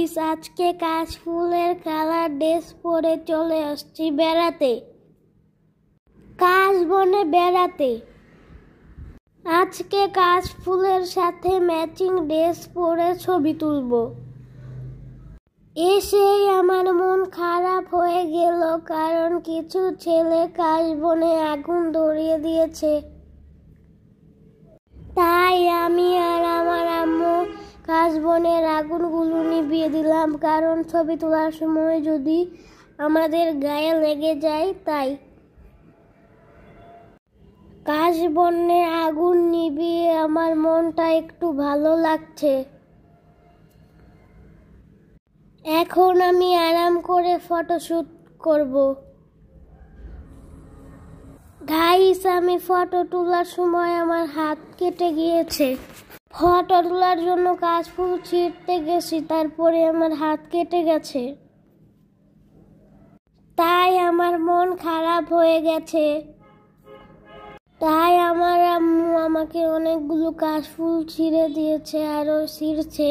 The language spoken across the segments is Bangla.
গাইস, আজকে কাশফুলের কালার ড্রেস পরে চলে আসছি বেড়াতে, কাশবনে বেড়াতে। আজকে কাশফুলের সাথে ম্যাচিং ড্রেস পরে ছবি তুলব। এসেই আমার মন খারাপ হয়ে গেল, কারণ কিছু ছেলে কাশবনে আগুন ধরিয়ে দিয়েছে। তাই আমি আর আমার আম্মু কাশবনের আগুনগুলো নিভিয়ে দিলাম, কারণ ছবি তোলার সময় যদি আমাদের গায়ে লেগে যায়। তাই কাশবনে আগুন নিভিয়ে আমার মনটা একটু ভালো লাগছে। এখন আমি আরাম করে ফটোশুট করব। গাইস, আমি ফটো তোলার সময় আমার হাত কেটে গিয়েছে। ফটো তোলার জন্য কাশফুল ছিঁড়তে গেছি, তারপরে আমার হাত কেটে গেছে। তাই আমার মন খারাপ হয়ে গেছে। তাই আমার আম্মু আমাকে অনেকগুলো কাশফুল ছিঁড়ে দিয়েছে, আরো ছিঁড়ছে।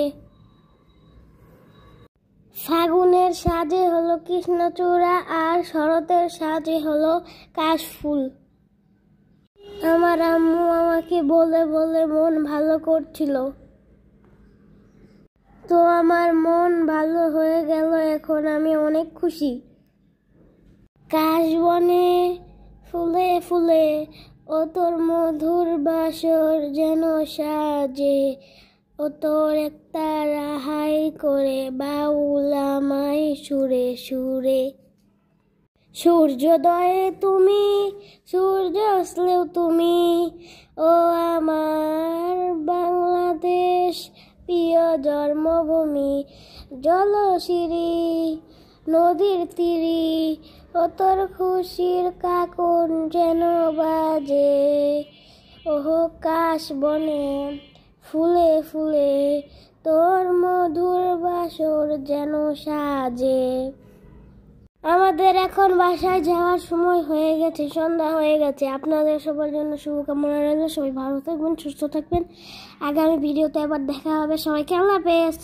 ফাগুনের সাজে হলো কৃষ্ণচূড়া, আর শরতের সাজে হলো কাশফুল। আমার আম্মু আমাকে বলে বলে মন ভালো করছিল, তো আমার মন ভালো হয়ে গেল। এখন আমি অনেক খুশি। কাশবনে ফুলে ফুলে ও তোর মধুর বাসর যেন সাজে, ও তোর একটা রাহাই করে বাউল আমায় সুরে সুরে। সূর্যোদয়ে তুমি, সূর্য অস্তেও তুমি, ও আমার বাংলাদেশ প্রিয় জন্মভূমি। জলশিরি নদীর তীরে ও তোর খুশির কাকন যেন বাজে, ওহ কাশবনে ফুলে ফুলে তোর মধুর বাসর যেন সাজে। আমাদের এখন বাসায় যাওয়ার সময় হয়ে গেছে, সন্ধ্যা হয়ে গেছে। আপনাদের সবার জন্য শুভকামনা রইল। সবাই ভালো থাকবেন, সুস্থ থাকবেন। আগামী ভিডিওতে আবার দেখা হবে। সবাইকে আল্লাহ হাফেজ।